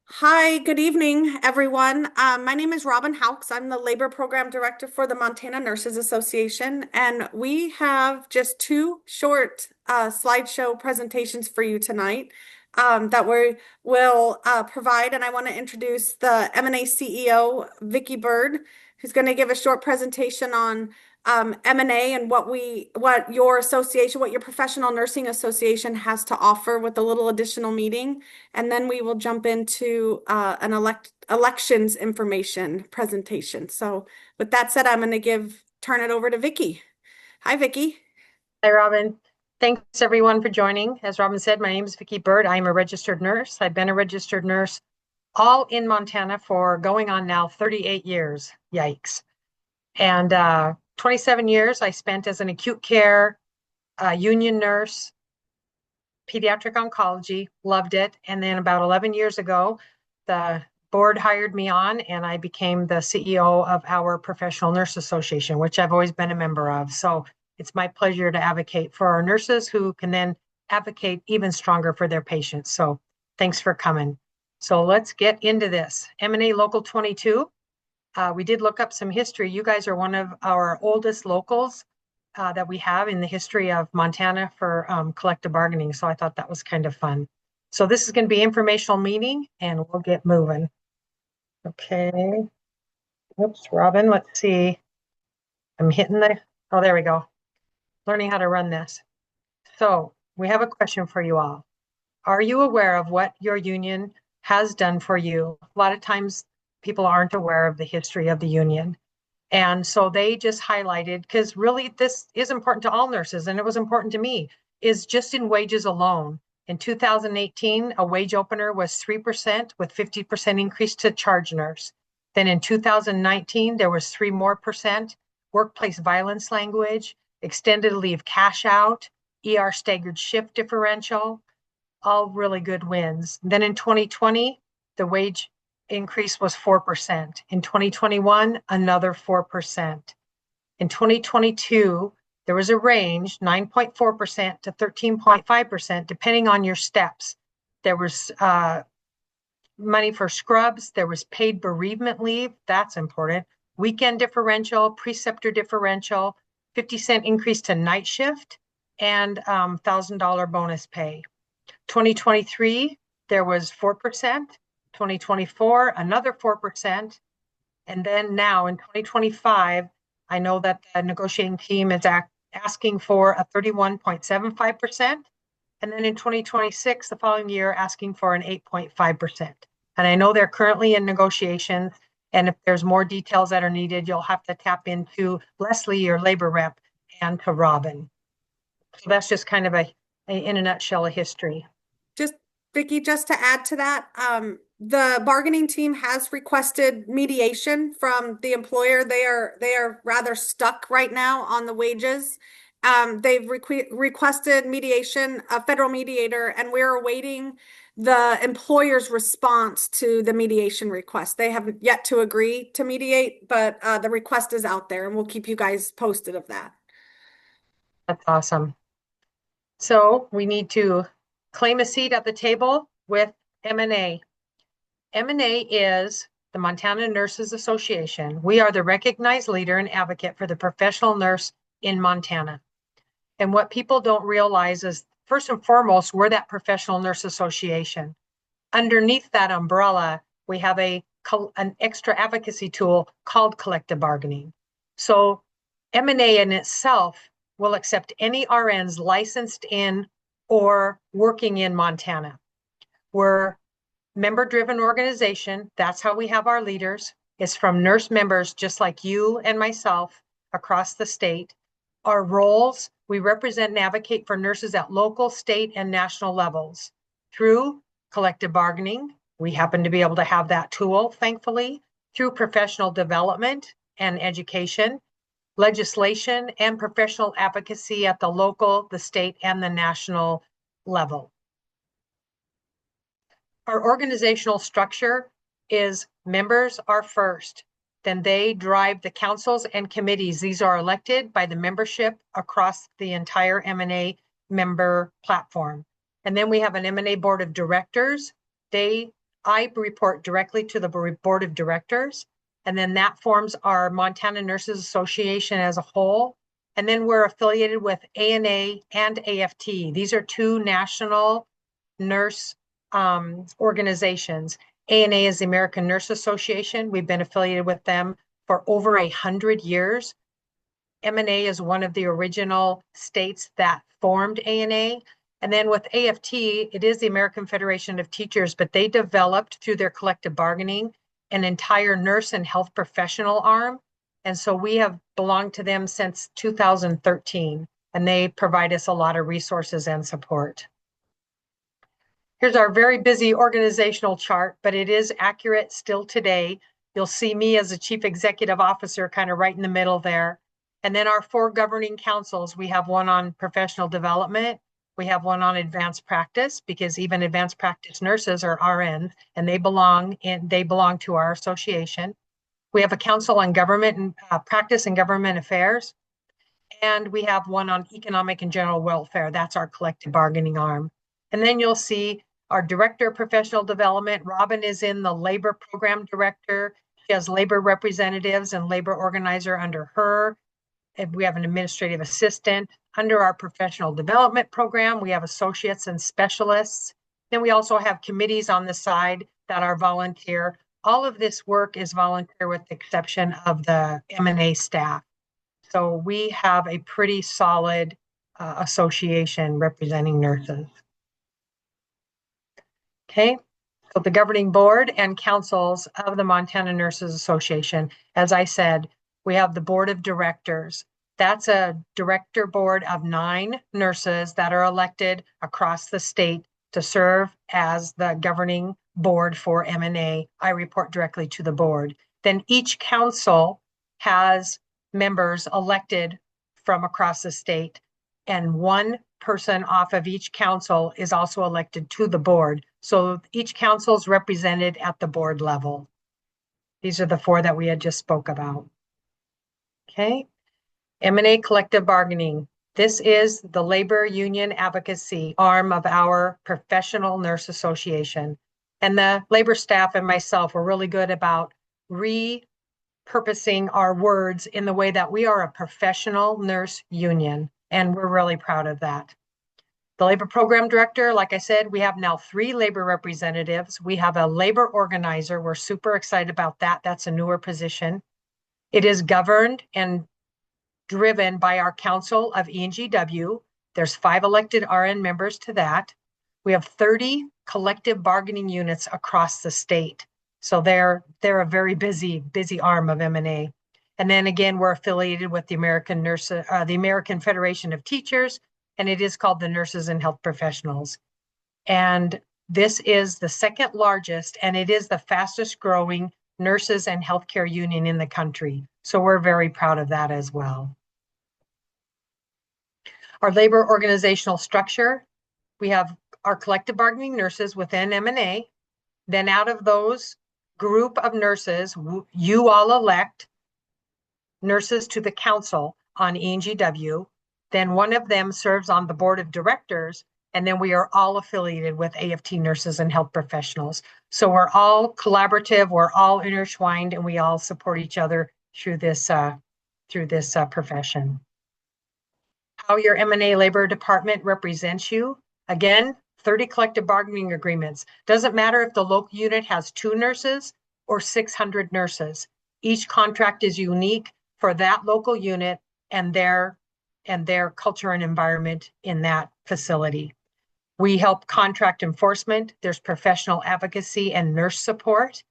Hi, good evening, everyone. My name is Robin Hauks. I'm the Labor Program Director for the Montana Nurses Association, and we have just two short slideshow presentations for you tonight that we will provide. And I want to introduce the MNA CEO, Vicki Bird, who's going to give a short presentation on MNA and what your association, what your professional nursing association has to offer with a little additional meeting. And then we will jump into an elections information presentation. So with that said, I'm going to turn it over to Vicki. Hi, Vicki. Hi, Robin. Thanks everyone for joining. As Robin said, my name is Vicki Bird. I'm a registered nurse. I've been a registered nurse all in Montana for going on now 38 years. Yikes. And 27 years I spent as an acute care union nurse, pediatric oncology, loved it. And then about 11 years ago, the board hired me on and I became the CEO of our Professional Nurse Association, which I've always been a member of. So it's my pleasure to advocate for our nurses who can then advocate even stronger for their patients. So thanks for coming. So let's get into this. MNA Local 22. We did look up some history. You guys are one of our oldest locals that we have in the history of Montana for collective bargaining. So I thought that was kind of fun. So this is going to be informational meeting and we'll get moving. Okay. Oops, Robin, let's see. I'm hitting oh, there we go. Learning how to run this. So we have a question for you all. Are you aware of what your union has done for you? A lot of times people aren't aware of the history of the union. And so they just highlighted, because really this is important to all nurses, and it was important to me, is just in wages alone. In 2018, a wage opener was 3% with 50% increase to charge nurse. Then in 2019, there was 3% more, workplace violence language, extended leave cash out, ER staggered shift differential, all really good wins. Then in 2020, the wage increase was 4%. In 2021, another 4%. In 2022, there was a range, 9.4% to 13.5%, depending on your steps. There was money for scrubs. There was paid bereavement leave. That's important. Weekend differential, preceptor differential, 50-cent increase to night shift, and $1,000 bonus pay. 2023, there was 4%. 2024, another 4%. And then now in 2025, I know that the negotiating team is asking for a 31.75%. And then in 2026, the following year, asking for an 8.5%. And I know they're currently in negotiations. And if there's more details that are needed, you'll have to tap into Leslie, your labor rep, and to Robin. So that's just kind of in a nutshell, a history. Just Vicki, just to add to that, the bargaining team has requested mediation from the employer. They are rather stuck right now on the wages. They've requested mediation, a federal mediator, and we're awaiting the employer's response to the mediation request. They haven't yet to agree to mediate, but the request is out there, and we'll keep you guys posted of that. That's awesome. So we need to claim a seat at the table with MNA. MNA is the Montana Nurses Association. We are the recognized leader and advocate for the professional nurse in Montana. And what people don't realize is, first and foremost, we're that professional nurse association. Underneath that umbrella, we have an extra advocacy tool called collective bargaining. So MNA in itself will accept any RNs licensed in or working in Montana. We're member-driven organization. That's how we have our leaders. It's from nurse members just like you and myself across the state. Our roles, we represent and advocate for nurses at local, state, and national levels. Through collective bargaining, we happen to be able to have that tool, thankfully, through professional development and education, legislation, and professional advocacy at the local, the state, and the national level. Our organizational structure is members are first, then they drive the councils and committees. These are elected by the membership across the entire MNA member platform. And then we have an MNA board of directors. They I report directly to the board of directors, and then that forms our Montana Nurses Association as a whole. And then we're affiliated with ANA and AFT. These are two national nurse organizations. ANA is the American Nurse Association. We've been affiliated with them for over 100 years. MNA is one of the original states that formed ANA. And then with AFT, it is the American Federation of Teachers, but they developed through their collective bargaining an entire nurse and health professional arm. And so we have belonged to them since 2013, and they provide us a lot of resources and support. Here's our very busy organizational chart, but it is accurate still today. You'll see me as a chief executive officer kind of right in the middle there. And then our 4 governing councils, we have one on professional development. We have one on advanced practice, because even advanced practice nurses are RN, and they belong to our association. We have a council on government and practice and government affairs. And we have one on economic and general welfare. That's our collective bargaining arm. And then you'll see our director of professional development. Robin is in the labor program director. She has labor representatives and labor organizer under her. And we have an administrative assistant. Under our professional development program, we have associates and specialists. Then we also have committees on the side that are volunteer. All of this work is volunteer with the exception of the MNA staff. So we have a pretty solid association representing nurses. Okay, so the governing board and councils of the Montana Nurses Association, as I said, we have the board of directors. That's a director board of 9 nurses that are elected across the state to serve as the governing board for MNA. I report directly to the board. Then each council has members elected from across the state, and one person off of each council is also elected to the board. So each council is represented at the board level. These are the 4 that we had just spoke about. Okay. MNA collective bargaining. This is the labor union advocacy arm of our professional nurse association. And the labor staff and myself were really good about repurposing our words in the way that we are a professional nurse union. And we're really proud of that. The labor program director, like I said, we have now 3 labor representatives. We have a labor organizer. We're super excited about that. That's a newer position. It is governed and driven by our Council of ENGW. There's 5 elected RN members to that. We have 30 collective bargaining units across the state. So they're a very busy arm of MNA. And then again, we're affiliated with the American Federation of Teachers, and it is called the Nurses and Health Professionals. And this is the 2nd largest, and it is the fastest growing nurses and healthcare union in the country. So we're very proud of that as well. Our labor organizational structure, we have our collective bargaining nurses within MNA. Then out of those group of nurses, you all elect nurses to the council on ENGW. Then one of them serves on the board of directors, and then we are all affiliated with AFT nurses and health professionals. So we're all collaborative, we're all intertwined, and we all support each other through this profession. How your MNA labor department represents you. Again, 30 collective bargaining agreements. Doesn't matter if the local unit has 2 nurses or 600 nurses. Each contract is unique for that local unit and their culture and environment in that facility. We help contract enforcement. There's professional advocacy and nurse support.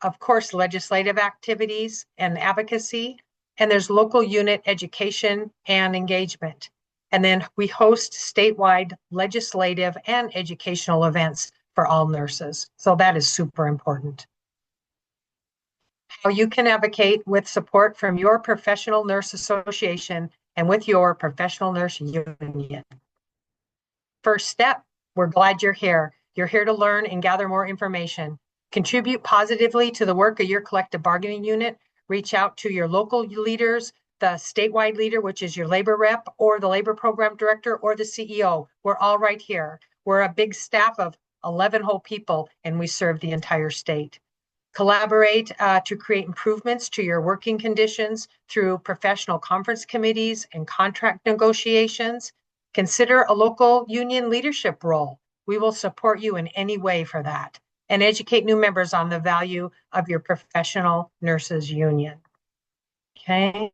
Of course, legislative activities and advocacy. And there's local unit education and engagement. And then we host statewide legislative and educational events for all nurses. So that is super important. How you can advocate with support from your professional nurse association and with your professional nurse union. First step, we're glad you're here. You're here to learn and gather more information. Contribute positively to the work of your collective bargaining unit. Reach out to your local leaders, the statewide leader, which is your labor rep, or the labor program director, or the CEO. We're all right here. We're a big staff of 11 whole people, and we serve the entire state. Collaborate to create improvements to your working conditions through professional conference committees and contract negotiations. Consider a local union leadership role. We will support you in any way for that. And educate new members on the value of your professional nurses union. Okay.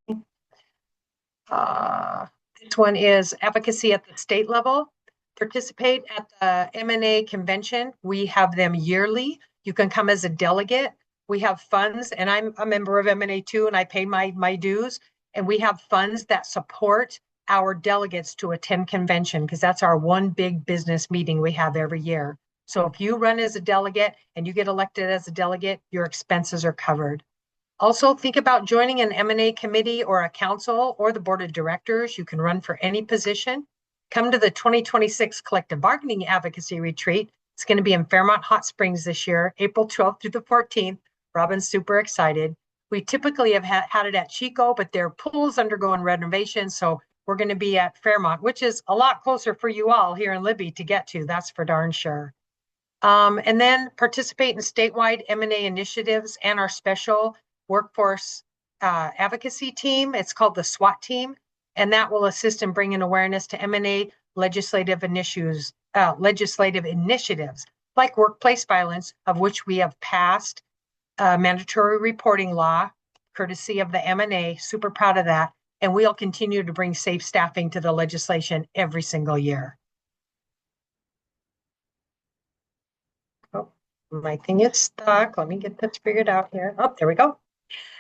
This one is advocacy at the state level. Participate at the MNA convention. We have them yearly. You can come as a delegate. We have funds, and I'm a member of MNA too, and I pay my dues. And we have funds that support our delegates to attend convention because that's our one big business meeting we have every year. So if you run as a delegate and you get elected as a delegate, your expenses are covered. Also, think about joining an M&A committee or a council or the board of directors. You can run for any position. Come to the 2026 Collective Bargaining Advocacy Retreat. It's going to be in Fairmont Hot Springs this year, April 12th through the 14th. Robin's super excited. We typically have had it at Chico, but their pool's undergoing renovation, so we're going to be at Fairmont, which is a lot closer for you all here in Libby to get to. That's for darn sure. And then participate in statewide M&A initiatives and our special workforce advocacy team. It's called the SWAT team, and that will assist in bringing awareness to M&A legislative initiatives like workplace violence, of which we have passed mandatory reporting law, courtesy of the MNA. Super proud of that. And we'll continue to bring safe staffing to the legislation every single year. Oh, my thing is stuck. Let me get this figured out here. Oh, there we go.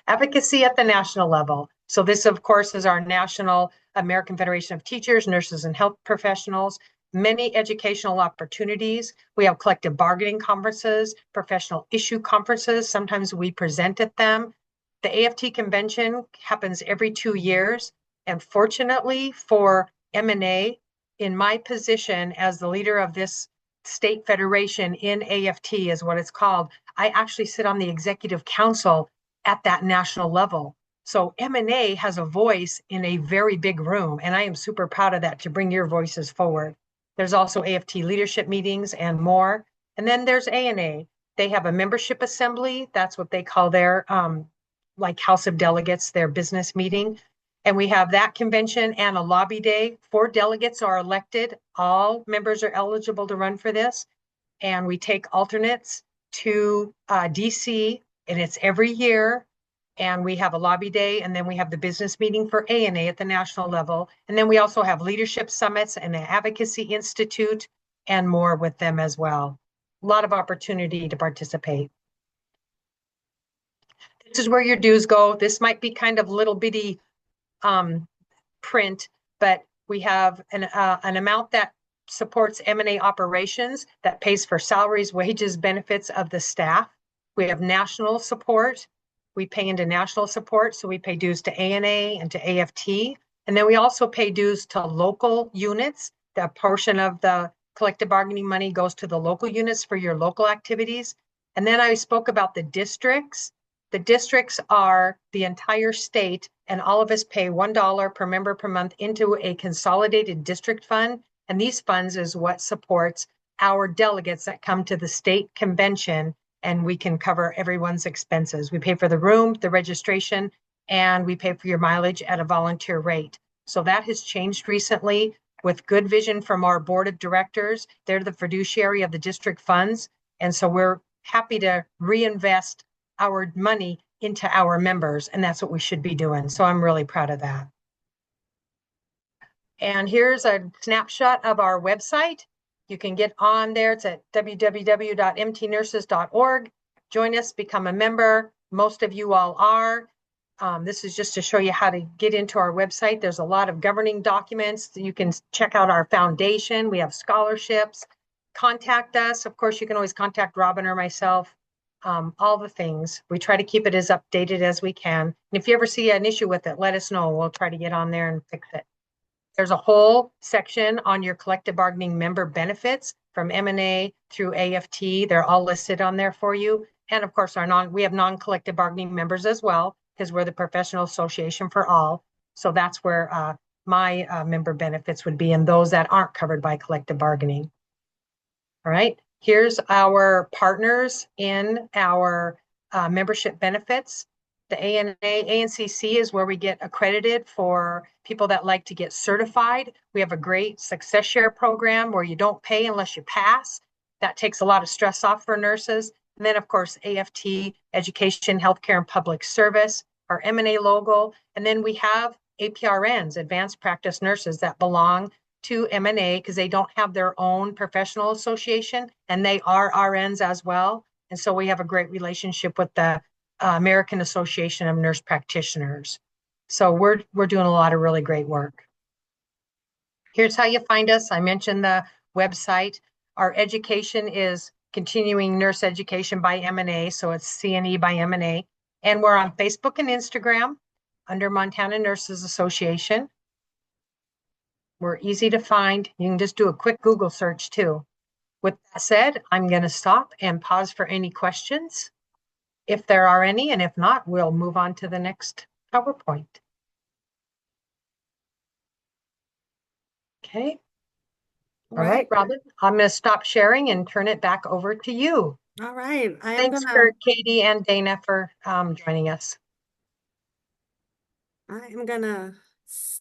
Advocacy at the national level. So this, of course, is our national American Federation of Teachers, Nurses, and Health Professionals. Many educational opportunities. We have collective bargaining conferences, professional issue conferences. Sometimes we present at them. The AFT convention happens every 2 years. And fortunately for MNA, in my position as the leader of this state federation in AFT is what it's called, I actually sit on the executive council at that national level. So MNA has a voice in a very big room, and I am super proud of that to bring your voices forward. There's also AFT leadership meetings and more. And then there's ANA. They have a membership assembly. That's what they call their like House of Delegates, their business meeting. And we have that convention and a lobby day. 4 delegates are elected. All members are eligible to run for this. And we take alternates to DC, and it's every year. And we have a lobby day, and then we have the business meeting for ANA at the national level. And then we also have leadership summits and an advocacy institute and more with them as well. A lot of opportunity to participate. This is where your dues go. This might be kind of little bitty print, but we have an amount that supports M&A operations that pays for salaries, wages, benefits of the staff. We have national support. We pay into national support, so we pay dues to ANA and to AFT. And then we also pay dues to local units. That portion of the collective bargaining money goes to the local units for your local activities. And then I spoke about the districts. The districts are the entire state, and all of us pay $1 per member per month into a consolidated district fund. And these funds is what supports our delegates that come to the state convention, and we can cover everyone's expenses. We pay for the room, the registration, and we pay for your mileage at a volunteer rate. So that has changed recently with good vision from our board of directors. They're the fiduciary of the district funds. And so we're happy to reinvest our money into our members, and that's what we should be doing. So I'm really proud of that. And here's a snapshot of our website. You can get on there. It's at www.mtnurses.org. Join us, become a member. Most of you all are. This is just to show you how to get into our website. There's a lot of governing documents. You can check out our foundation. We have scholarships. Contact us. Of course, you can always contact Robin or myself. All the things. We try to keep it as updated as we can. And if you ever see an issue with it, let us know. We'll try to get on there and fix it. There's a whole section on your collective bargaining member benefits from MNA through AFT. They're all listed on there for you. And of course, we have non-collective bargaining members as well, because we're the professional association for all. So that's where my member benefits would be, and those that aren't covered by collective bargaining. All right. Here's our partners in our membership benefits. The ANA, ANCC is where we get accredited for people that like to get certified. We have a great success share program where you don't pay unless you pass. That takes a lot of stress off for nurses. And then, of course, AFT, Education, Healthcare, and Public Service, our MNA logo. And then we have APRNs, Advanced Practice Nurses, that belong to MNA because they don't have their own professional association and they are RNs as well. And so we have a great relationship with the American Association of Nurse Practitioners. So we're doing a lot of really great work. Here's how you find us. I mentioned the website. Our education is Continuing Nurse Education by MNA, so it's CNE by MNA. And we're on Facebook and Instagram under Montana Nurses Association. We're easy to find. You can just do a quick Google search too. With that said, I'm going to stop and pause for any questions, if there are any, and if not, we'll move on to the next PowerPoint. Okay. All right, Robin, I'm going to stop sharing and turn it back over to you. All right. Thanks for Katie and Dana for joining us. I am gonna